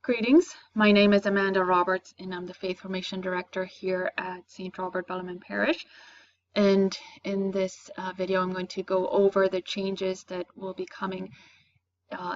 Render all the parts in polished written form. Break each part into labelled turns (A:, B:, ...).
A: Greetings. My name is Amanda Roberts, and I'm the Faith Formation Director here at St. Robert Bellarmine Parish. And in this video, I'm going to go over the changes that will be coming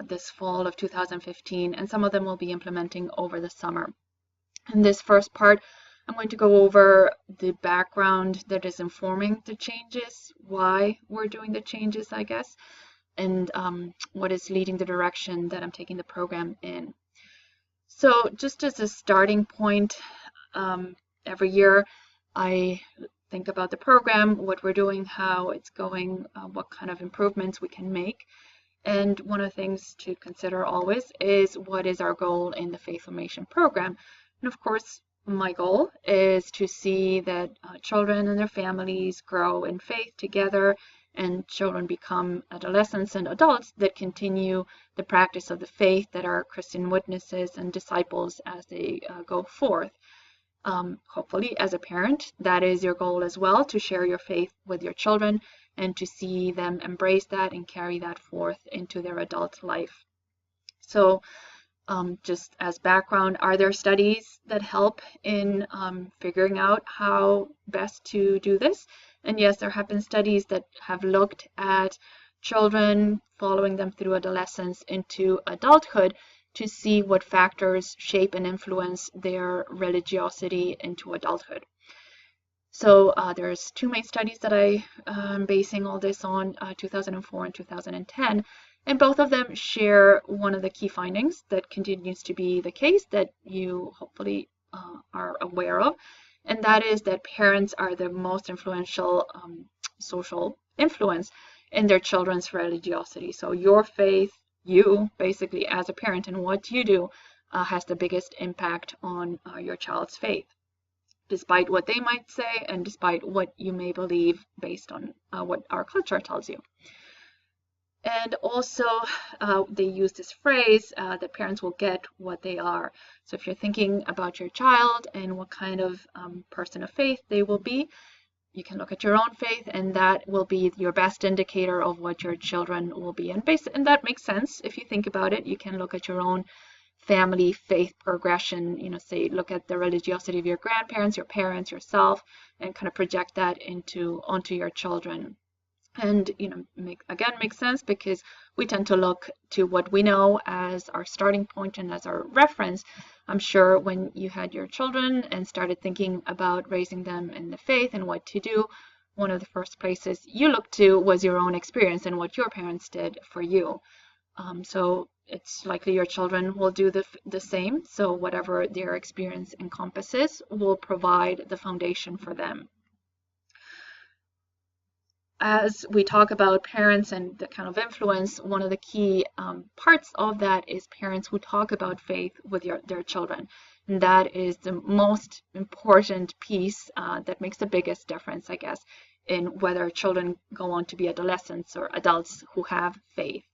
A: this fall of 2015, and some of them will be implementing over the summer. In this first part, I'm going to go over the background that is informing the changes, why we're doing the changes, I guess, and what is leading the direction that I'm taking the program in. So just as a starting point, every year I think about the program, what we're doing, how it's going, what kind of improvements we can make. And one of the things to consider always is what is our goal in the Faith Formation program. And of course, my goal is to see that children and their families grow in faith together, and children become adolescents and adults that continue the practice of the faith, that are Christian witnesses and disciples as they go forth. Hopefully, as a parent, that is your goal as well, to share your faith with your children and to see them embrace that and carry that forth into their adult life. So just as background, are there studies that help in figuring out how best to do this? And yes, there have been studies that have looked at children, following them through adolescence into adulthood to see what factors shape and influence their religiosity into adulthood. So there's two main studies that I am basing all this on, 2004 and 2010, and both of them share one of the key findings that continues to be the case that you hopefully are aware of, and that is that parents are the most influential social influence in their children's religiosity. So your faith, you basically as a parent, and what you do has the biggest impact on your child's faith, despite what they might say and despite what you may believe based on what our culture tells you. And also, they use this phrase that parents will get what they are. So if you're thinking about your child and what kind of person of faith they will be, you can look at your own faith, and that will be your best indicator of what your children will be. And that makes sense. If you think about it, you can look at your own family faith progression, say, look at the religiosity of your grandparents, your parents, yourself, and kind of project that onto your children. And makes sense because we tend to look to what we know as our starting point and as our reference. I'm sure when you had your children and started thinking about raising them in the faith and what to do, one of the first places you looked to was your own experience and what your parents did for you. So it's likely your children will do the same. So whatever their experience encompasses will provide the foundation for them. As we talk about parents and the kind of influence, one of the key parts of that is parents who talk about faith with their children. And that is the most important piece that makes the biggest difference, I guess, in whether children go on to be adolescents or adults who have faith.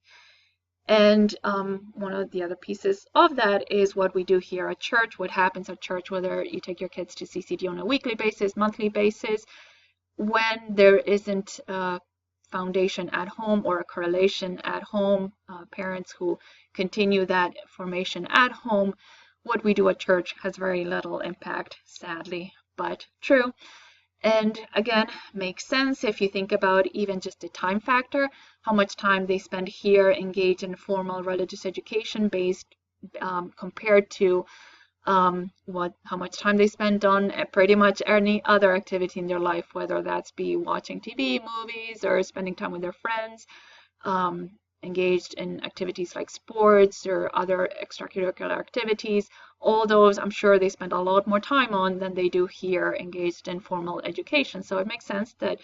A: And one of the other pieces of that is what we do here at church, what happens at church, whether you take your kids to CCD on a weekly basis, monthly basis. When there isn't a foundation at home or a correlation at home, parents who continue that formation at home, what we do at church has very little impact, sadly, but true. And again, makes sense if you think about even just the time factor, how much time they spend here engaged in formal religious education based compared to how much time they spend on pretty much any other activity in their life, whether that's be watching TV, movies, or spending time with their friends, engaged in activities like sports or other extracurricular activities. All those, I'm sure they spend a lot more time on than they do here engaged in formal education. So it makes sense that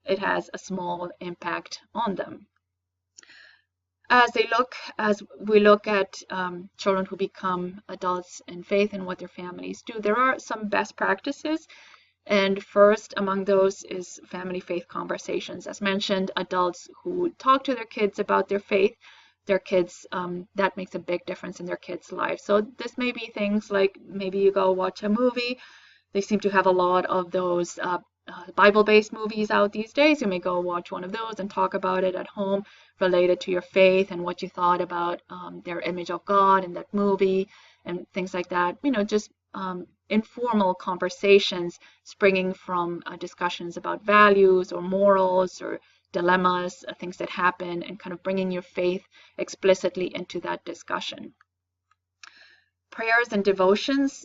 A: it has a small impact on them. As we look at children who become adults in faith and what their families do, there are some best practices. And first among those is family faith conversations. As mentioned, adults who talk to their kids about their faith, that makes a big difference in their kids' lives. So this may be things like maybe you go watch a movie. They seem to have a lot of those Bible-based movies out these days. You may go watch one of those and talk about it at home, related to your faith and what you thought about their image of God in that movie and things like that. Just informal conversations springing from discussions about values or morals or dilemmas, things that happen, and kind of bringing your faith explicitly into that discussion. Prayers and devotions.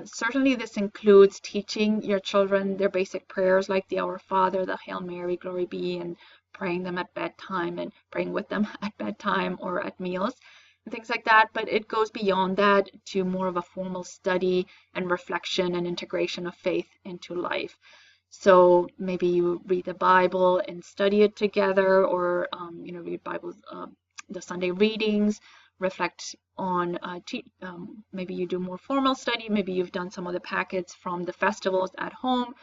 A: Certainly this includes teaching your children their basic prayers like the Our Father, the Hail Mary, Glory Be, and praying them at bedtime and praying with them at bedtime or at meals and things like that. But it goes beyond that to more of a formal study and reflection and integration of faith into life. So maybe you read the Bible and study it together, or read Bibles, the Sunday readings, reflect on maybe you do more formal study, maybe you've done some of the packets from the festivals at home,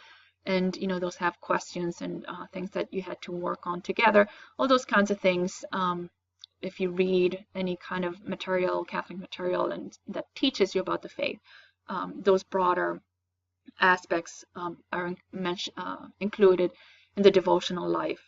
A: and those have questions and things that you had to work on together, all those kinds of things. If you read any kind of material, Catholic material, and that teaches you about the faith, those broader aspects are included in the devotional life.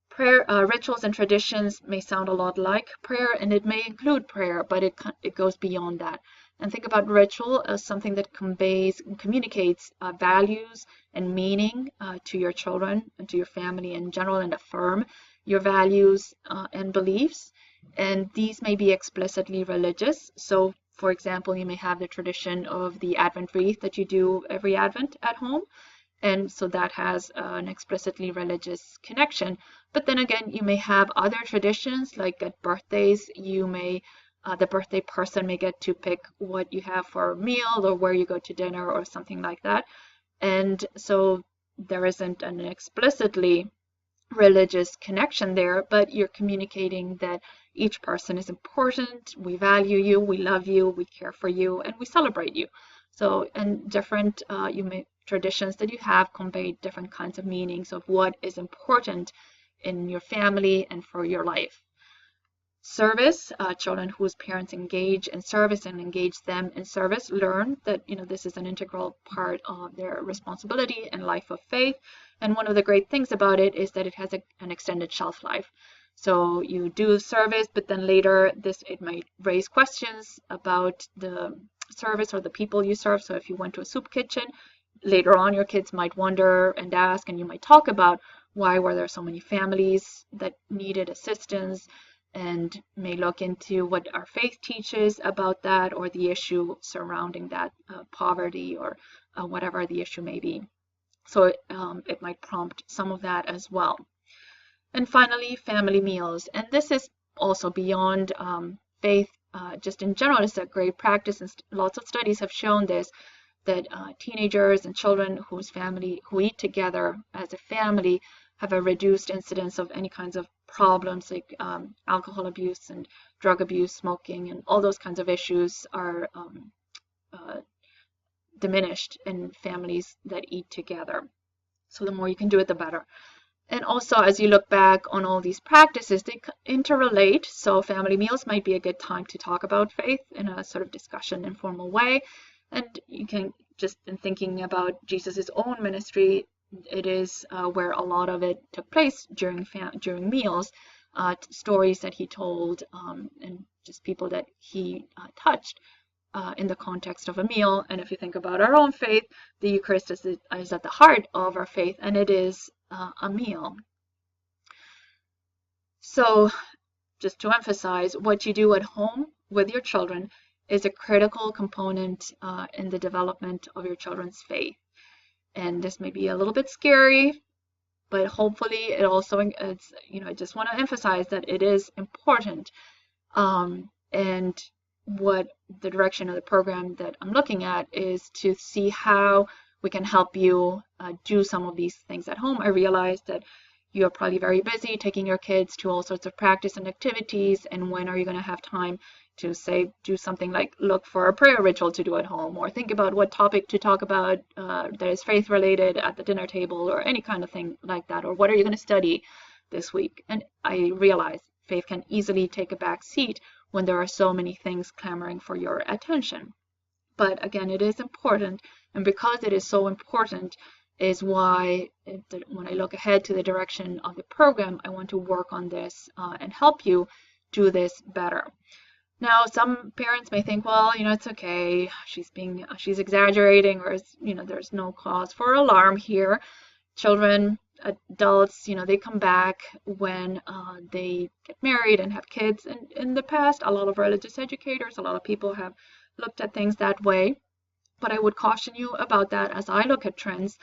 A: Prayer rituals and traditions may sound a lot like prayer, and it may include prayer, but it goes beyond that. And think about ritual as something that conveys and communicates values and meaning to your children and to your family in general, and affirm your values and beliefs. And these may be explicitly religious. So, for example, you may have the tradition of the Advent wreath that you do every Advent at home. And so that has an explicitly religious connection. But then again, you may have other traditions, like at birthdays, the birthday person may get to pick what you have for a meal or where you go to dinner or something like that. And so there isn't an explicitly religious connection there, but you're communicating that each person is important, we value you, we love you, we care for you, and we celebrate you. So, and different traditions that you have convey different kinds of meanings of what is important in your family and for your life. Service, children whose parents engage in service and engage them in service learn that this is an integral part of their responsibility and life of faith. And one of the great things about it is that it has an extended shelf life. So you do service, but then later it might raise questions about the service or the people you serve. So if you went to a soup kitchen, later on your kids might wonder and ask, and you might talk about why were there so many families that needed assistance, and may look into what our faith teaches about that, or the issue surrounding that, poverty, or whatever the issue may be. So it might prompt some of that as well. And finally, family meals. And this is also beyond faith. Just in general, it's a great practice, and lots of studies have shown this, that teenagers and children who eat together as a family have a reduced incidence of any kinds of problems like alcohol abuse and drug abuse, smoking, and all those kinds of issues are diminished in families that eat together. So the more you can do it, the better. And also, as you look back on all these practices, they interrelate. So family meals might be a good time to talk about faith in a sort of discussion, informal way. And you can, just in thinking about Jesus's own ministry, it is where a lot of it took place during meals, stories that he told, and just people that he touched in the context of a meal. And if you think about our own faith, the Eucharist is at the heart of our faith, and it is a meal. So just to emphasize, what you do at home with your children is a critical component in the development of your children's faith. And this may be a little bit scary, but hopefully it also, I just want to emphasize that it is important. And what the direction of the program that I'm looking at is to see how we can help you do some of these things at home. I realize that you are probably very busy taking your kids to all sorts of practice and activities, and when are you going to have time to say, do something like look for a prayer ritual to do at home, or think about what topic to talk about that is faith related at the dinner table, or any kind of thing like that, or what are you going to study this week? And I realize faith can easily take a back seat when there are so many things clamoring for your attention. But again, it is important, and because it is so important, is why when I look ahead to the direction of the program, I want to work on this and help you do this better. Now, some parents may think, well, it's okay. She's exaggerating, or there's no cause for alarm here. Children, adults, they come back when they get married and have kids. And in the past, a lot of religious educators, a lot of people have looked at things that way. But I would caution you about that. As I look at trends,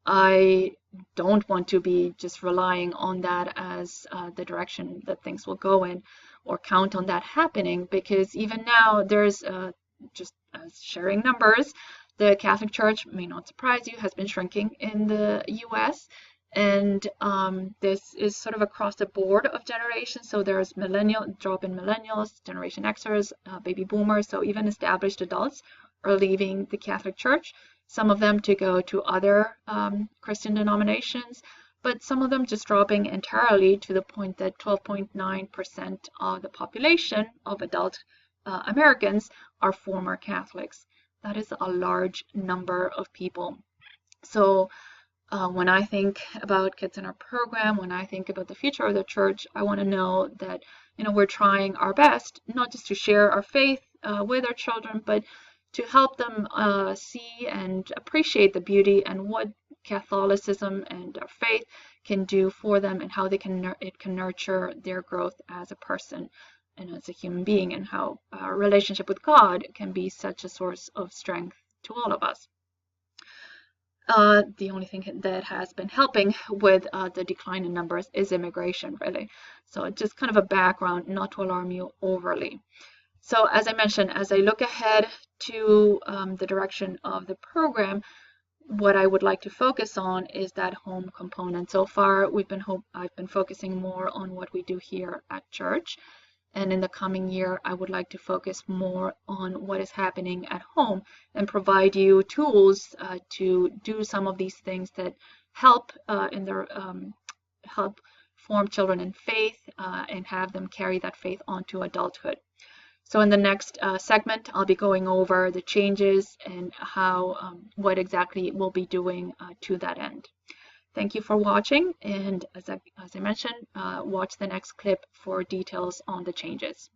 A: I don't want to be just relying on that as the direction that things will go in, or count on that happening, because even now there's just as sharing numbers, the Catholic Church, may not surprise you, has been shrinking in the US. And this is sort of across the board of generations. So there's drop in millennials, Generation Xers, baby boomers, so even established adults are leaving the Catholic Church. Some of them to go to other Christian denominations, but some of them just dropping entirely, to the point that 12.9% of the population of adult Americans are former Catholics. That is a large number of people. So when I think about kids in our program, when I think about the future of the church, I want to know that we're trying our best, not just to share our faith with our children, but to help them see and appreciate the beauty and what Catholicism and our faith can do for them, and how it can nurture their growth as a person and as a human being, and how our relationship with God can be such a source of strength to all of us. The only thing that has been helping with the decline in numbers is immigration, really. So just kind of a background, not to alarm you overly. So as I mentioned, as I look ahead to the direction of the program, what I would like to focus on is that home component. So far, I've been focusing more on what we do here at church. And in the coming year, I would like to focus more on what is happening at home and provide you tools to do some of these things that help help form children in faith and have them carry that faith onto adulthood. So in the next segment, I'll be going over the changes and what exactly we'll be doing to that end. Thank you for watching, and as I mentioned, watch the next clip for details on the changes.